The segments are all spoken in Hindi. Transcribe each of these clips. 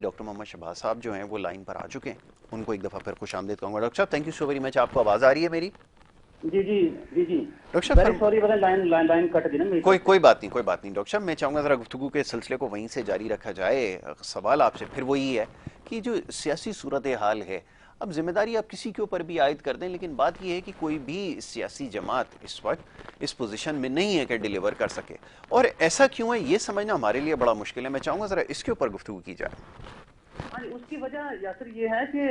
डॉक्टर मोहम्मद शहबाज साहब जो हैं वो लाइन पर आ चुके हैं। उनको एक दफ़ा फिर खुश आमदीद कहूँगा। डॉक्टर साहब, thank you so very much. आपको आवाज़ आ रही है मेरी? जी जी। जी जी। डॉक्टर साहब वेरी फर्म सॉरी, मतलब लाइन लाइन लाइन कट गई ना मेरी कोई तरफ से। कोई बात नहीं, कोई बात नहीं। डॉक्टर साहब, मैं चाहूँगा ज़रा गुफ्तगू के सिलसिले को वहीं से जारी रखा जाए। सवाल आपसे फिर वही है कि जो सियासी सूरत हाल है, अब जिम्मेदारी आप किसी के ऊपर भी आयद कर दें, लेकिन बात यह है कि कोई भी सियासी जमात इस वक्त इस पोजीशन में नहीं है कि डिलीवर कर सके। और ऐसा क्यों है, ये समझना हमारे लिए बड़ा मुश्किल है। मैं चाहूँगा ज़रा इसके ऊपर गुफ्तगू की जाए। हाँ जी, उसकी वजह यासर ये है कि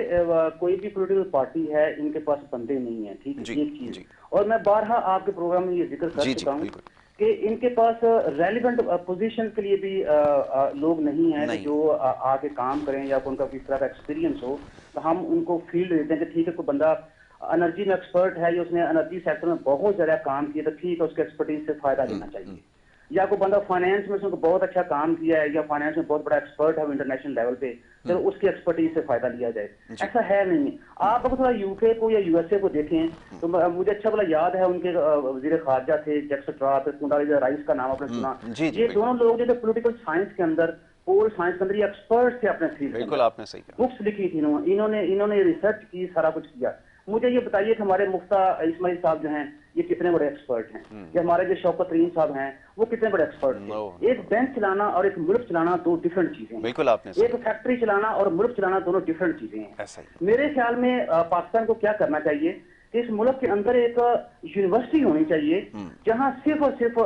कोई भी पॉलिटिकल पार्टी है, इनके पास बंदे नहीं है, ठीक जी है, एक चीज। जी और मैं बारहा आपके प्रोग्राम में ये जिक्र कर जी जी चुका हूँ बिल्कुल। कि इनके पास रेलिवेंट पोजीशन के लिए भी लोग नहीं है कि नहीं है। जो आके काम करें या उनका किस तरह का एक्सपीरियंस हो। तो हम उनको फील्ड देते हैं कि ठीक है, कोई बंदा एनर्जी में एक्सपर्ट है या उसने एनर्जी सेक्टर में बहुत ज्यादा काम किया, तो ठीक है, उसके एक्सपर्टीज से फायदा लेना हम्म। चाहिए। या कोई बंदा फाइनेंस में उसने बहुत अच्छा काम किया है या फाइनेंस में बहुत बड़ा एक्सपर्ट है इंटरनेशनल लेवल पे, चलो हम्म। उसकी एक्सपर्टीज से फायदा लिया जाए। जी। ऐसा है नहीं। आप अगर थोड़ा यूके को या यूएसए को देखें तो मुझे अच्छा भला याद है, उनके वजीर खारजा थे जैक्स ट्रा, फिर कुंडालीजा राइस का नाम आपने सुना। जी जी ये बिल्कुल। दोनों लोग जो थे पोलिटिकल साइंस के अंदर, पोल साइंस के अंदर, ये एक्सपर्ट थे अपने फील्ड के बिल्कुल अंदर। आपने सही कहा। बुक्स लिखी थी इन्होंने इन्होंने इन्होंने रिसर्च की, सारा कुछ किया। मुझे ये बताइए कि हमारे मुफ्ता इस्माइल साहब जो हैं, ये कितने बड़े एक्सपर्ट हैं, या हमारे जो शौकत तरीन साहब हैं, वो कितने बड़े एक्सपर्ट थे। नो एक नो। बैंक चलाना और एक मुल्क चलाना दो डिफरेंट चीजें हैं। बिल्कुल आपने सही एक कहा। फैक्ट्री चलाना और मुल्क चलाना दोनों डिफरेंट चीजें हैं। ऐसा ही मेरे ख्याल में पाकिस्तान को क्या करना चाहिए कि इस मुल्क के अंदर एक यूनिवर्सिटी होनी चाहिए, है। जहां सिर्फ और सिर्फ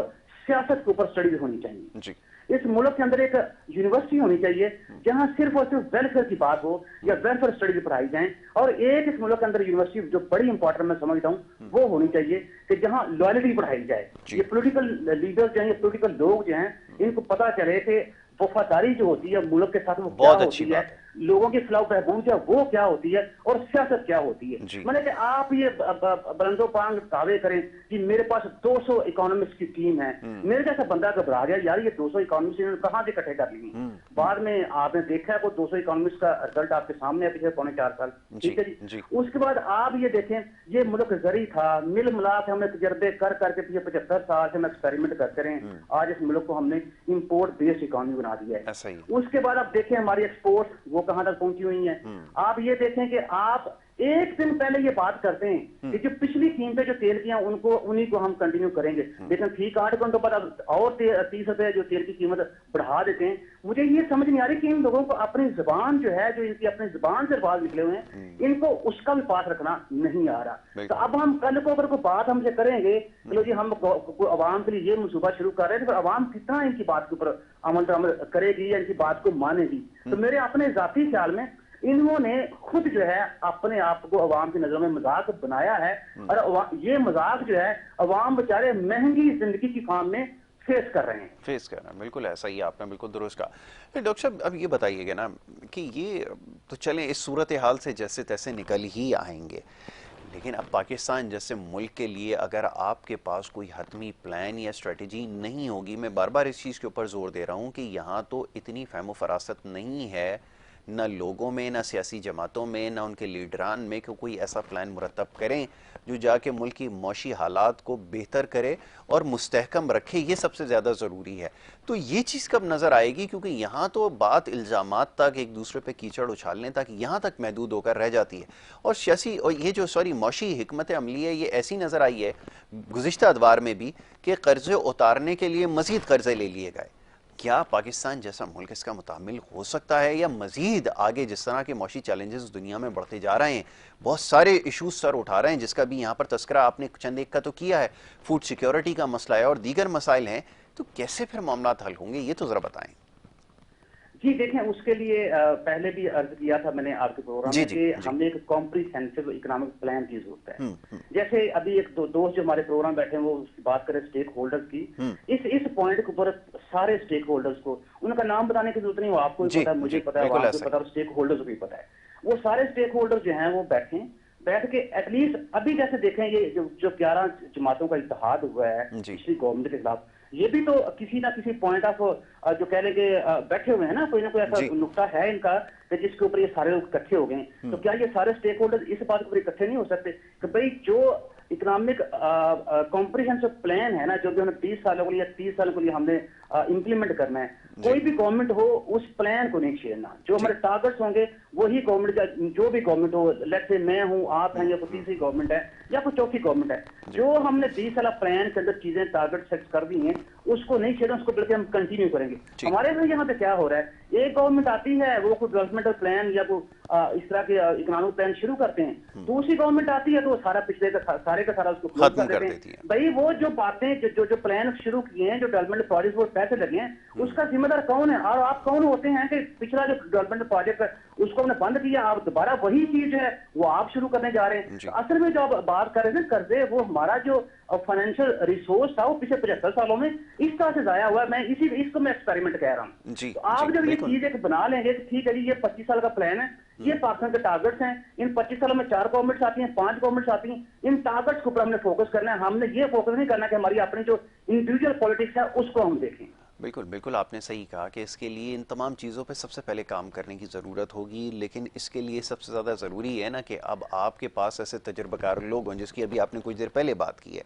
सियासत के ऊपर स्टडीज होनी चाहिए। जी। इस मुल्क के अंदर एक यूनिवर्सिटी होनी चाहिए जहां सिर्फ और सिर्फ वेलफेयर की बात हो या वेलफेयर स्टडीज पढ़ाई जाएं। और एक इस मुल्क के अंदर यूनिवर्सिटी जो बड़ी इंपॉर्टेंट मैं समझता हूँ वो होनी चाहिए कि जहां लॉयल्टी पढ़ाई जाए। जी। ये पॉलिटिकल लीडर्स जो हैं, ये पॉलिटिकल लोग जो हैं, इनको पता चले कि वफादारी जो होती है मुल्क के साथ वो क्या बहुत अच्छी होती है, बात है। लोगों की फलाह बहबूद है वो क्या होती है, और सियासत क्या होती है। जी। मैंने कि आप ये बुलंदोपांग दावे करें कि मेरे पास 200 इकोनॉमिस्ट की टीम है, मेरे जैसा बंदा घबरा गया, यार ये 200 इकोनॉमिस्ट इन्होंने कहाँ से इकट्ठे कर लिए। बाद में आपने देखा है वो 200 इकोनॉमिस्ट का रिजल्ट आपके सामने है पिछले पौने 4 साल। जी ठीक है जी। जी उसके बाद आप ये देखें, ये मुल्क जरी था, मिल मिला के हमने तजर्बे कर करके पिछले 75 साल से हम एक्सपेरिमेंट करते रहे। आज इस मुल्क को हमने इंपोर्ट बेस्ड इकोनॉमी बना दिया है। ऐसा ही है। उसके बाद आप देखें हमारी एक्सपोर्ट वो कहां तक पहुंची हुई है। आप ये देखें कि आप एक दिन पहले ये बात करते हैं कि जो पिछली कीमतें जो तेल की हैं उनको उन्हीं को हम कंटिन्यू करेंगे, लेकिन ठीक 8 घंटों बाद अब और 30 रुपए जो तेल की कीमत बढ़ा देते हैं। मुझे ये समझ नहीं आ रही कि इन लोगों को अपनी जुबान जो है, जो इनकी अपनी जुबान से बात निकले हुए हैं, इनको उसका भी पास रखना नहीं आ रहा। तो बिल्कुल। अब हम कल को अगर कोई बात हमसे करेंगे, चलो जी हम आवाम के लिए ये मनसूबा शुरू कर रहे हैं, तो आवाम कितना इनकी बात के ऊपर अमल दरामद करेगी या इनकी बात को मानेगी। तो मेरे अपने जाती ख्याल में इन्होंने खुद जो है अपने आप को अवाम की नजरों में मजाक बनाया है, और ये मजाक जो है अवाम बेचारे महंगी जिंदगी की फार्म में फेस कर रहे हैं। फेस करना बिल्कुल ऐसा ही है, आपने बिल्कुल दुरुस्त कहा। फिर डॉक्टर साहब, अब ये बताइएगा ना कि ये तो चलें इस सूरत हाल से जैसे तैसे निकल ही आएंगे, लेकिन अब पाकिस्तान जैसे मुल्क के लिए अगर आपके पास कोई हतमी प्लान या स्ट्रेटजी नहीं होगी, मैं बार बार इस चीज़ के ऊपर जोर दे रहा हूँ कि यहाँ तो इतनी फहम फरासत नहीं है, न लोगों में, न सियासी जमातों में, न उनके लीडरान में, कि कोई ऐसा प्लान मुरतब करें जो जाके मुल्क की मौशी हालात को बेहतर करे और मुस्तहकम रखे। ये सबसे ज़्यादा ज़रूरी है। तो ये चीज़ कब नज़र आएगी, क्योंकि यहाँ तो बात इल्ज़ामात तक, एक दूसरे पे कीचड़ उछालने तक, यहाँ तक महदूद होकर रह जाती है। और सियासी और ये जो सॉरी मौशी हिकमत अमली है, ये ऐसी नज़र आई है गुज़िश्ता अदवार में भी कि कर्ज़े उतारने के लिए मज़ीद कर्ज़े ले लिए गए। क्या पाकिस्तान जैसा मुल्क इसका मुतामिल हो सकता है, या मजीद आगे जिस तरह के मौशी चैलेंजेस दुनिया में बढ़ते जा रहे हैं, बहुत सारे इशूज सर उठा रहे हैं, जिसका भी यहाँ पर तस्करा आपने चंद एक का तो किया है, फूड सिक्योरिटी का मसला है और दीगर मसाइल हैं, तो कैसे फिर मामला हल होंगे, ये तो ज़रा बताएं। जी देखें, उसके लिए पहले भी अर्ज किया था मैंने आपके प्रोग्राम जी में जी कि जी। हमें एक कॉम्प्रिहेंसिव इकोनॉमिक प्लान की जरूरत है। हम्म। जैसे अभी एक दोस्त जो हमारे प्रोग्राम बैठे हैं वो उसकी बात करें स्टेक होल्डर्स की। हम्म। इस पॉइंट के ऊपर सारे स्टेक होल्डर्स को, उनका नाम बताने की जरूरत नहीं, वो आपको भी जी पता है, मुझे जी पता है, बिल्कुल आवाम को ऐसा पता है, और स्टेक होल्डर्स को भी पता है। वो सारे स्टेक होल्डर जो हैं वो बैठ के एटलीस्ट अभी जैसे देखें, ये जो 11 जमातों का इत्तेहाद हुआ है है जी। पिछली गवर्नमेंट के खिलाफ, ये भी तो किसी ना किसी पॉइंट ऑफ जो कह लेंगे बैठे हुए हैं ना कोई ऐसा जी। नुक्ता है इनका कि जिसके ऊपर ये सारे लोग इकट्ठे हो गए। तो क्या ये सारे स्टेक होल्डर इस बात के ऊपर इकट्ठे नहीं हो सकते कि भाई जो इकोनॉमिक कॉम्प्रिहेंसिव प्लान है ना, जो भी हमें 20 सालों के लिए या 30 सालों के लिए हमने इम्प्लीमेंट करना है, कोई भी गवर्नमेंट हो उस प्लान को नहीं छेड़ना। जो हमारे टारगेट्स होंगे वही गवर्नमेंट, जो भी गवर्नमेंट हो, लेट्स से मैं हूं, आप हैं, या कोई तीसरी गवर्नमेंट है या कोई चौथी गवर्नमेंट है, जो हमने 20 साल प्लान के अंदर चीजें टारगेट सेट कर दी हैं उसको नहीं छेड़ना, उसको बल्कि हम कंटिन्यू करेंगे। हमारे यहाँ पे क्या हो रहा है, एक गवर्नमेंट आती है, वो कोई डेवलपमेंटल प्लान या कोई इस तरह के इकोनॉमिक प्लान शुरू करते हैं, दूसरी गवर्नमेंट आती है तो वो सारा पिछले का सारे का सारा उसको क्लोज कर देते हैं। भाई वो जो बातें जो प्लान शुरू किए हैं, जो डेवलपमेंट प्रोजेक्ट वो पैसे लगे हैं, उसका जिम्मेदार कौन है? और आप कौन होते हैं कि पिछला जो डेवलपमेंट प्रोजेक्ट है उसको हमने बंद किया, आप दोबारा वही चीज है वो आप शुरू करने जा रहे हैं। असल में जो आप बात कर रहे थे कर्जे, वो हमारा जो फाइनेंशियल रिसोर्स था वो पिछले 75 सालों में इस तरह से जाया हुआ है। मैं इसको मैं एक्सपेरिमेंट कह रहा हूँ। तो आप जब ये चीज एक बना लेंगे कि ठीक है जी, ये 25 साल का प्लान है, ये पाकिस्तान के टारगेट्स हैं, इन 25 सालों में 4 गवर्नमेंट्स आती हैं, 5 गवर्नमेंट्स आती हैं, इन टारगेट्स के ऊपर हमने फोकस करना है। हमने ये फोकस नहीं करना कि हमारी अपनी जो इंडिविजुअल पॉलिटिक्स है उसको हम देखें। बिल्कुल बिल्कुल, आपने सही कहा कि इसके लिए इन तमाम चीज़ों पे सबसे पहले काम करने की ज़रूरत होगी, लेकिन इसके लिए सबसे ज़्यादा ज़रूरी है ना कि अब आपके पास ऐसे तजुर्बाकार लोग हों, जिसकी अभी आपने कुछ देर पहले बात की है,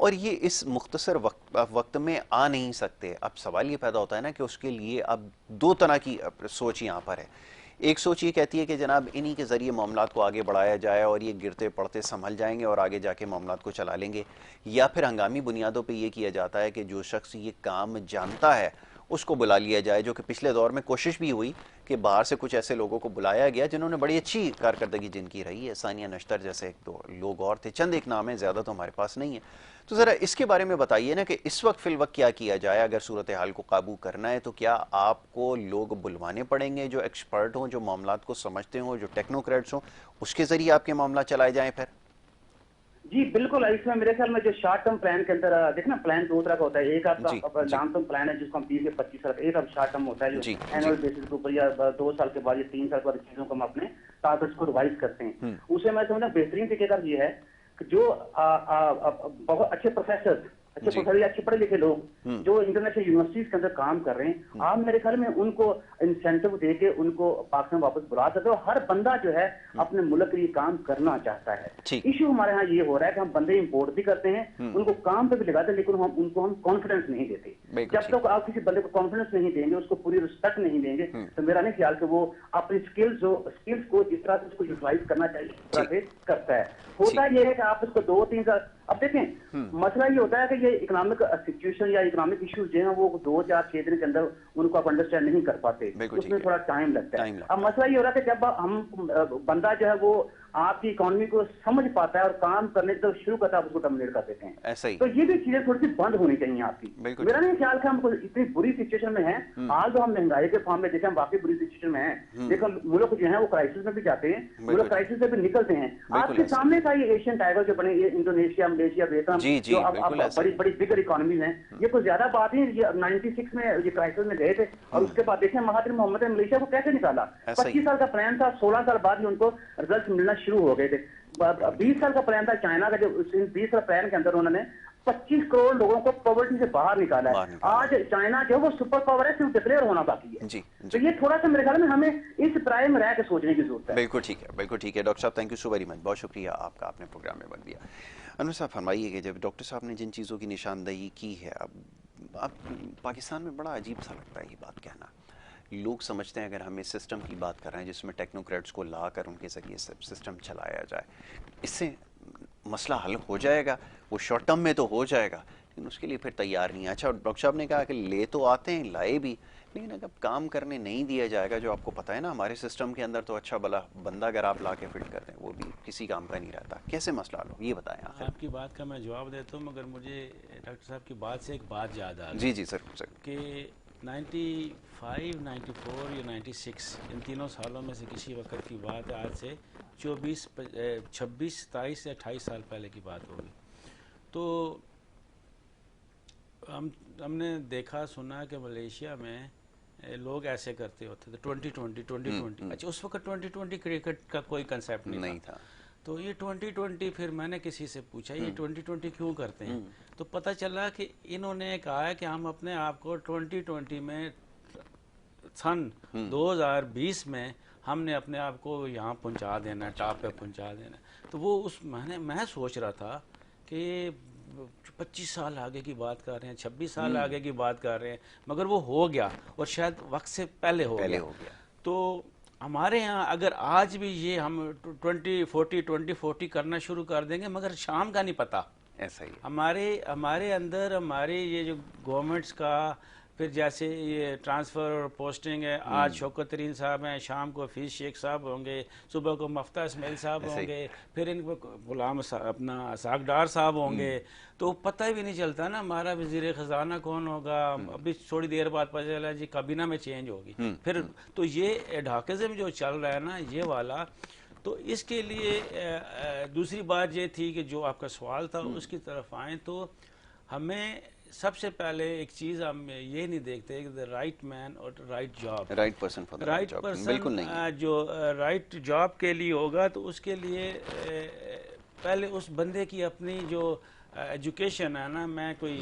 और ये इस मुख्तसर वक्त में आ नहीं सकते। अब सवाल ये पैदा होता है ना कि उसके लिए अब दो तरह की सोच यहाँ पर है। एक सोच ये कहती है कि जनाब इन्हीं के ज़रिए मामलात को आगे बढ़ाया जाए और ये गिरते पड़ते संभल जाएंगे और आगे जाके मामलात को चला लेंगे, या फिर हंगामी बुनियादों पे ये किया जाता है कि जो शख्स ये काम जानता है उसको बुला लिया जाए, जो कि पिछले दौर में कोशिश भी हुई कि बाहर से कुछ ऐसे लोगों को बुलाया गया जिन्होंने बड़ी अच्छी कारकर्दगी जिनकी रही है। सानिया नश्तर जैसे एक दो लोग और थे, चंद एक नाम है, ज़्यादा तो हमारे पास नहीं है। तो ज़रा इसके बारे में बताइए ना कि इस वक्त फिल वक्त क्या किया जाए अगर सूरत हाल को काबू करना है। तो क्या आपको लोग बुलवाने पड़ेंगे जो एक्सपर्ट हों, जो मामलात को समझते हों, जो टेक्नोक्रेट्स हों, उसके ज़रिए आपके मामला चलाए जाएँ? फिर जी बिल्कुल, इसमें मेरे ख्याल में जो शॉर्ट टर्म प्लान के अंदर देखना, प्लान दो तरह का होता है। एक आपका लॉन्ग टर्म प्लान है जिसको हम 20 से 25 साल, एक अब शॉर्ट टर्म होता है जो एनुअल बेसिस के ऊपर या 2 साल के बाद या 3 साल के बाद चीजों को हम अपने टारगेट्स को रिवाइज करते हैं। उसे मैं समझता बेहतरीन तरीका ये है कि जो बहुत अच्छे प्रोफेसर, अच्छे पढ़े लिखे लोग जो इंटरनेशनल यूनिवर्सिटीज के अंदर काम कर रहे हैं, आप मेरे ख्याल में उनको इंसेंटिव देके उनको पाकिस्तान वापस बुला सकते हो। हर बंदा जो है अपने मुल्क के लिए काम करना चाहता है। इशू हमारे यहाँ ये हो रहा है कि हम बंदे इंपोर्ट भी करते हैं, उनको काम पे भी लगाते हैं, लेकिन उनको हम कॉन्फिडेंस नहीं देते। जब तक आप किसी बंदे को कॉन्फिडेंस नहीं देंगे, उसको पूरी रिस्पेक्ट नहीं देंगे, तो मेरा नहीं ख्याल कि वो अपनी स्किल्स को जिस तरह से उसको यूटिलाइज करना चाहिए उस तरह से करता है। होता यह है कि आप उसको 2-3 साल, अब देखें मसला ये होता है कि ये इकोनॉमिक सिचुएशन या इकोनॉमिक इश्यूज जो है वो 2-4-6 दिन के अंदर उनको आप अंडरस्टैंड नहीं कर पाते, उसमें थोड़ा टाइम लगता है। अब मसला ये हो रहा है कि जब हम बंदा जो है वो आपकी इकोनॉमी को समझ पाता है और काम करने तो शुरू करता है, आप उसको टर्मिनेट कर देते हैं। ऐसा ही तो ये भी चीजें थोड़ी सी बंद होनी चाहिए आपकी। मेरा नहीं ख्याल कि हम इतनी बुरी सिचुएशन में है। आज तो हम महंगाई के फॉर्म में देखें, हम वाकई बुरी सिचुएशन में है। देखो मुल्क जो है वो क्राइसिस में भी जाते हैं, मुल्क क्राइसिस से भी निकलते हैं। आपके सामने था ये एशियन टाइगर जो बने, ये इंडोनेशिया, मलेशिया, वियतनाम, जो अब बड़ी बिगर इकोनॉमीज हैं। ये कोई ज्यादा बात नहीं, ये 96 में ये क्राइसिस में गए थे और उसके बाद देखें महातिर मोहम्मद ने मलेशिया को कैसे निकाला। 25 साल का प्लान था, 16 साल बाद ही उनको रिजल्ट मिलना शुरू हो गए थे। 20 साल का प्लान था चाइना का, जो 20 साल प्लान के अंदर उन्होंने 25 करोड़ लोगों को पॉवर्टी से बाहर निकाला है। आज चाइना जो वो सुपर पावर है, सिर्फ डिक्लेयर होना बाकी है। तो ये थोड़ा सा मेरे ख्याल में हमें इस प्राय में रह के सोचने की जरूरत है। बिल्कुल ठीक है, बिल्कुल ठीक है। डॉक्टर साहब thank you so very much, बहुत शुक्रिया आपका, आपने प्रोग्राम में बन दिया। अनवर साहब फरमाइए कि जब डॉक्टर साहब ने जिन चीज़ों की निशानदेही की है, अब पाकिस्तान में बड़ा अजीब सा लगता है ये बात कहना। लोग समझते हैं अगर हम इस सिस्टम की बात कर रहे हैं जिसमें टेक्नोक्रेट्स को ला कर उनके ज़रिए सिस्टम चलाया जाए, इससे मसला हल हो जाएगा, वो शॉर्ट टर्म में तो हो जाएगा, लेकिन उसके लिए फिर तैयार नहीं है। अच्छा, डॉक्टर साहब ने कहा कि ले तो आते हैं, लाए भी, लेकिन अगर काम करने नहीं दिया जाएगा, जो आपको पता है ना हमारे सिस्टम के अंदर तो अच्छा भला बंदा अगर आप ला के फिट कर दें वो भी किसी काम का नहीं रहता। कैसे मसला लो, ये बताएं। आपकी बात का मैं जवाब देता हूँ, मगर मुझे डॉक्टर साहब की बात से एक बात याद आ गई। जी जी सर कि 95, 94 या 96 इन तीनों सालों में से किसी वक्त की बात है, आज से 26, 27 या 28 साल पहले की बात होगी। तो हमने देखा सुना कि मलेशिया में लोग ऐसे करते होते थे 2020। अच्छा, उस वक्त 2020 क्रिकेट का कोई कंसेप्ट नहीं था। तो ये 2020, फिर मैंने किसी से पूछा ये 2020 क्यों करते हैं, तो पता चला कि इन्होंने कहा है कि हम अपने आप को 2020 में सन 2020 में हमने अपने आप को यहाँ पहुँचा देना, टॉप पे पहुँचा देना। तो वो मैं सोच रहा था कि 25 साल आगे की बात कर रहे हैं, 26 साल आगे की बात कर रहे हैं, मगर वो हो गया और शायद वक्त से पहले हो गया। तो हमारे यहाँ अगर आज भी ये हम 2040 करना शुरू कर देंगे, मगर शाम का नहीं पता। ऐसा ही हमारे अंदर हमारे ये जो गवर्नमेंट्स का, फिर जैसे ये ट्रांसफ़र और पोस्टिंग है, आज शौकत तरीन साहब हैं, शाम को हफीज़ शेख साहब होंगे, सुबह को मफ्ता इसमाइल साहब होंगे, फिर इनको गुलाम अपना सागडार साहब होंगे, तो पता ही भी नहीं चलता ना हमारा वज़ीर ख़जाना कौन होगा। अभी थोड़ी देर बाद पता चला जी काबीना में चेंज होगी। फिर तो ये एडहाकिज़म जो चल रहा है ना ये वाला, तो इसके लिए दूसरी बात ये थी कि जो आपका सवाल था उसकी तरफ आए, तो हमें सबसे पहले एक चीज हम ये नहीं देखते कि द राइट मैन और right job, right person for the right job, बिल्कुल नहीं। जो राइट जॉब के लिए होगा तो उसके लिए पहले उस बंदे की अपनी जो एजुकेशन है ना, मैं कोई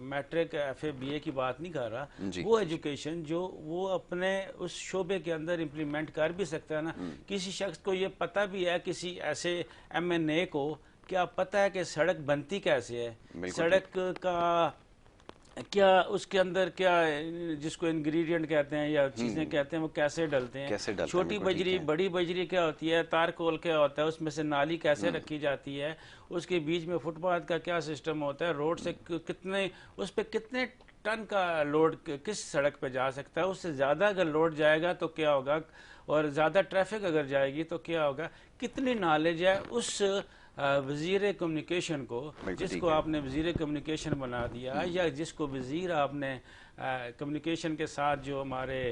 मैट्रिक FA BA की बात नहीं कर रहा, वो एजुकेशन जो वो अपने उस शोबे के अंदर इम्प्लीमेंट कर भी सकता है ना। किसी शख्स को ये पता भी है, किसी ऐसे MNA को क्या पता है कि सड़क बनती कैसे है, सड़क का क्या उसके अंदर क्या जिसको इंग्रेडिएंट कहते हैं या चीजें कहते हैं वो कैसे डलते हैं, छोटी बजरी बड़ी बजरी क्या होती है, तारकोल क्या होता है, उसमें से नाली कैसे रखी जाती है, उसके बीच में फुटपाथ का क्या सिस्टम होता है, रोड से कितने उस पर कितने टन का लोड किस सड़क पे जा सकता है, उससे ज़्यादा अगर लोड जाएगा तो क्या होगा, और ज़्यादा ट्रैफिक अगर जाएगी तो क्या होगा, कितनी नॉलेज है उस वज़ीर कम्युनिकेशन को, जिसको आपने वज़ीर कम्युनिकेशन बना दिया, या जिसको वज़ीर आपने कम्युनिकेशन के साथ जो हमारे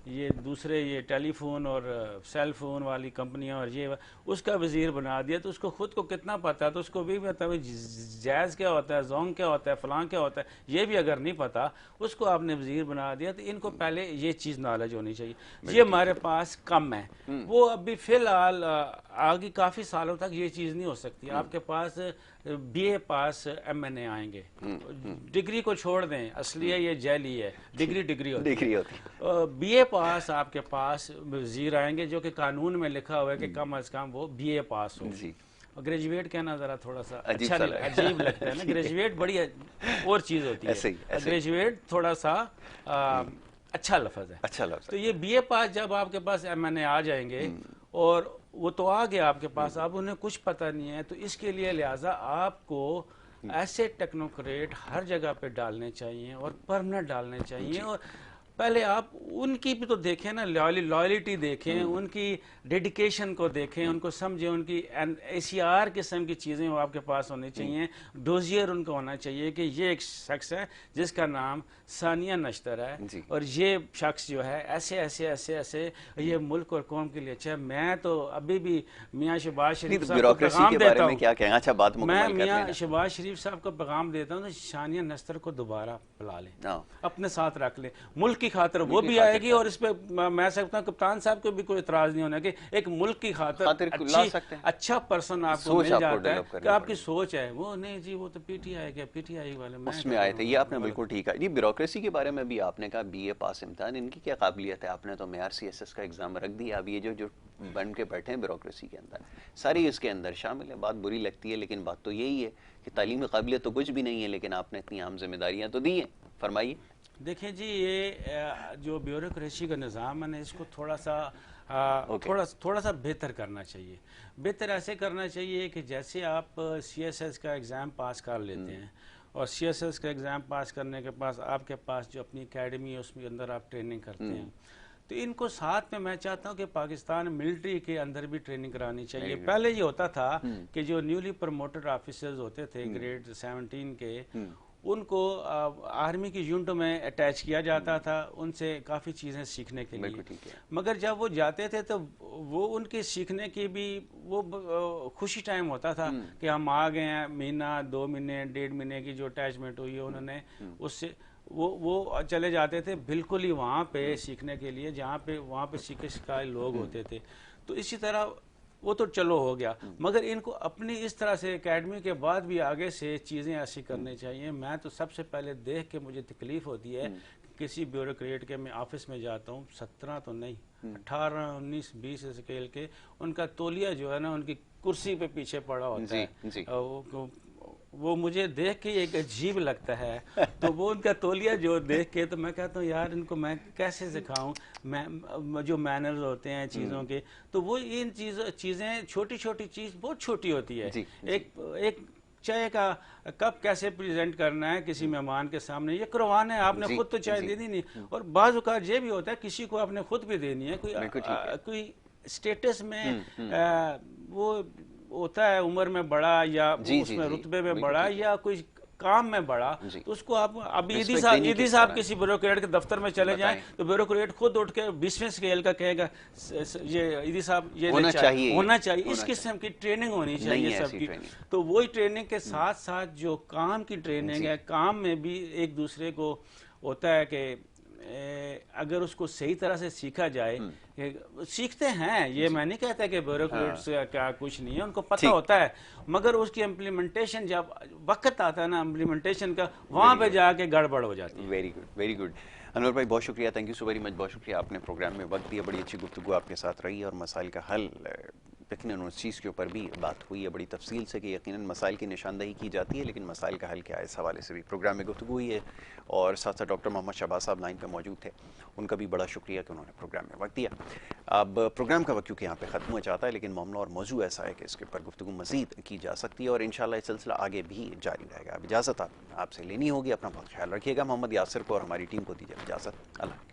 ये दूसरे ये टेलीफोन और सेल फोन वाली कंपनियां और ये उसका वज़ीर बना दिया, तो उसको खुद को कितना पता है, तो उसको भी मतलब जैज़ क्या होता है, जोंग क्या होता है, फलां क्या होता है, ये भी अगर नहीं पता, उसको आपने वज़ीर बना दिया। तो इनको पहले ये चीज़ नॉलेज होनी चाहिए, ये हमारे पास कम है। वो अभी फ़िलहाल आगे काफ़ी सालों तक ये चीज़ नहीं हो सकती। आपके पास BA पास MNA आएंगे, डिग्री को छोड़ दें, असली है ये जैली है, डिग्री होती है। BA पास आपके पास वज़ीर आएंगे जो कि कानून में लिखा हुआ है कि कम अज कम वो BA पास हो। ग्रेजुएट कहना जरा थोड़ा सा अच्छा अजीब लगता है ना, ग्रेजुएट बड़ी और चीज़ होती है, ग्रेजुएट थोड़ा सा अच्छा लफ्ज़ है, अच्छा लफ्ज़। तो ये BA पास जब आपके पास MNA आ जाएंगे और वो तो आ गया आपके पास, अब उन्हें कुछ पता नहीं है, तो इसके लिए लिहाजा आपको ऐसे टेक्नोक्रेट हर जगह पे डालने चाहिए और परमानेंट डालने चाहिए। और पहले आप उनकी भी तो देखें ना, लॉयलिटी देखें, उनकी डेडिकेशन को देखें, उनको समझें, उनकी ACR किस्म की चीज़ें वो आपके पास होनी चाहिए। डोजियर उनको होना चाहिए कि ये एक शख्स है जिसका नाम सानिया नश्तर है और ये शख्स जो है ऐसे ऐसे ऐसे ऐसे ये मुल्क और कौम के लिए अच्छा है। मैं तो अभी भी मियाँ शहबाज शरीफ साहब को पैगाम देता हूँ, मैं मियाँ शहबाज शरीफ साहब को पैगाम देता हूँ, सानिया नश्तर को दोबारा बुला लें, अपने साथ रख लें, मुल्क की खातर वो भी आएगी। और इस पे मैं सकता हूँ कप्तान साहब को भी कोई इतराज नहीं होना कि एक मुल्क की खातर अच्छा पर्सन आपको मिल जाता है कि आपकी सोच है वो नहीं जी वो तो PTI वाले उसमें आए थे। ये आपने बिल्कुल ठीक है। ये ब्यूरोक्रेसी के बारे में भी आपने कहा BA पास इम्तिहान, इनकी क्या काबिलियत है? आपने तो मेयार CSS का एग्जाम रख दिया, अब ये जो बन के बैठे हैं ब्यूरोक्रेसी के अंदर, सारी इसके अंदर शामिल है। बात बुरी लगती है लेकिन बात तो यही है कि तालीमी काबिलियत तो कुछ भी नहीं है, लेकिन आपने इतनी आम जिम्मेदारियां तो दी हैं। फरमाइए। देखिए जी, ये जो ब्यूरोक्रेसी का निज़ाम है ना, इसको थोड़ा सा बेहतर करना चाहिए। बेहतर ऐसे करना चाहिए कि जैसे आप CSS का एग्ज़ाम पास कर लेते हैं और CSS का एग्ज़ाम पास करने के पास आपके पास जो अपनी एकेडमी है उसके अंदर आप ट्रेनिंग करते हैं, तो इनको साथ में मैं चाहता हूँ कि पाकिस्तान मिलिट्री के अंदर भी ट्रेनिंग करानी चाहिए। पहले ये होता था कि जो न्यूली प्रमोटेड ऑफिसर्स होते थे ग्रेड 17 के, उनको आर्मी की यूनिटों में अटैच किया जाता था, उनसे काफ़ी चीज़ें सीखने के लिए। मगर जब वो जाते थे तो वो उनके सीखने की भी वो खुशी टाइम होता था कि हम आ गए हैं, महीना 2 महीने 1.5 महीने की जो अटैचमेंट हुई है उन्होंने उससे वो चले जाते थे बिल्कुल ही वहाँ पे सीखने के लिए जहाँ पे वहाँ पे सीखे सिखाए लोग होते थे। तो इसी तरह वो तो चलो हो गया, मगर इनको अपनी इस तरह से एकेडमी के बाद भी आगे से चीज़ें ऐसी करनी चाहिए। मैं तो सबसे पहले देख के मुझे तकलीफ़ होती है किसी ब्यूरोक्रेट के मैं ऑफिस में जाता हूँ, 17 तो नहीं 18, 19, 20 स्केल के उनका तौलिया जो है ना उनकी कुर्सी पे पीछे पड़ा होता है। वो मुझे देख के एक अजीब लगता है। तो वो उनका तौलिया जो देख के तो मैं कहता हूँ यार इनको मैं कैसे सिखाऊं, मैं जो मैनर्स होते हैं चीज़ों के, तो वो इन चीज़ें छोटी छोटी चीज़ बहुत छोटी होती है। एक चाय का कप कैसे प्रेजेंट करना है किसी मेहमान के सामने, ये करवान है, आपने खुद तो चाय दे दी नहीं। और बाज़ औक़ात ये भी होता है किसी को आपने खुद भी देनी है, कोई स्टेटस में वो होता है उम्र में बड़ा या उसमें रुतबे में बड़ा या कोई काम में बड़ा, तो उसको आप अभी ईदी साहब किसी ब्यूरोक्रेट के दफ्तर में चले जाएं तो ब्यूरोक्रेट खुद उठ के 20वें स्केल का कहेगा ये ईदी साहब ये होना चाहिए। इस किस्म की ट्रेनिंग होनी चाहिए सबकी। तो वही ट्रेनिंग के साथ साथ जो काम की ट्रेनिंग है, काम में भी एक दूसरे को होता है कि अगर उसको सही तरह से सीखा जाए, सीखते हैं, ये मैं नहीं कहता कि ब्यूरोक्रेट्स क्या कुछ नहीं है, उनको पता होता है, मगर उसकी इम्प्लीमेंटेशन जब वक्त आता है ना इम्प्लीमेंटेशन का, वहाँ पे जाके गड़बड़ हो जाती है। Very good, very good. Anwar भाई बहुत शुक्रिया, thank you so very much, बहुत शुक्रिया, आपने प्रोग्राम में वक्त दिया, बड़ी अच्छी गुफ्तगू आपके साथ रही और मसाइल का हल यकीनन उस चीज़ के ऊपर भी बात हुई है बड़ी तफसील से कि यकीनन मसाइल की निशानदही की जाती है, लेकिन मसाइल का हल क्या है, इस हवाले से भी प्रोग्राम में गुफ्तगू हुई है। और साथ साथ डॉक्टर मोहम्मद शहबाज साहब लाइन पे मौजूद थे, उनका भी बड़ा शुक्रिया कि उन्होंने प्रोग्राम में वक्त दिया। अब प्रोग्राम का वक्त क्योंकि यहाँ पे ख़त्म हो जाता है, लेकिन मामला और मौजू ऐसा है कि इसके ऊपर गुफ्तगू मज़ीद की जा सकती है और इंशाल्लाह ये सिलसिला आगे भी जारी रहेगा। अब इजाज़त आपसे लेनी होगी, अपना बहुत ख्याल रखिएगा। मोहम्मद यासिर को और हमारी टीम को दीजिए इजाज़त। अल्लाह।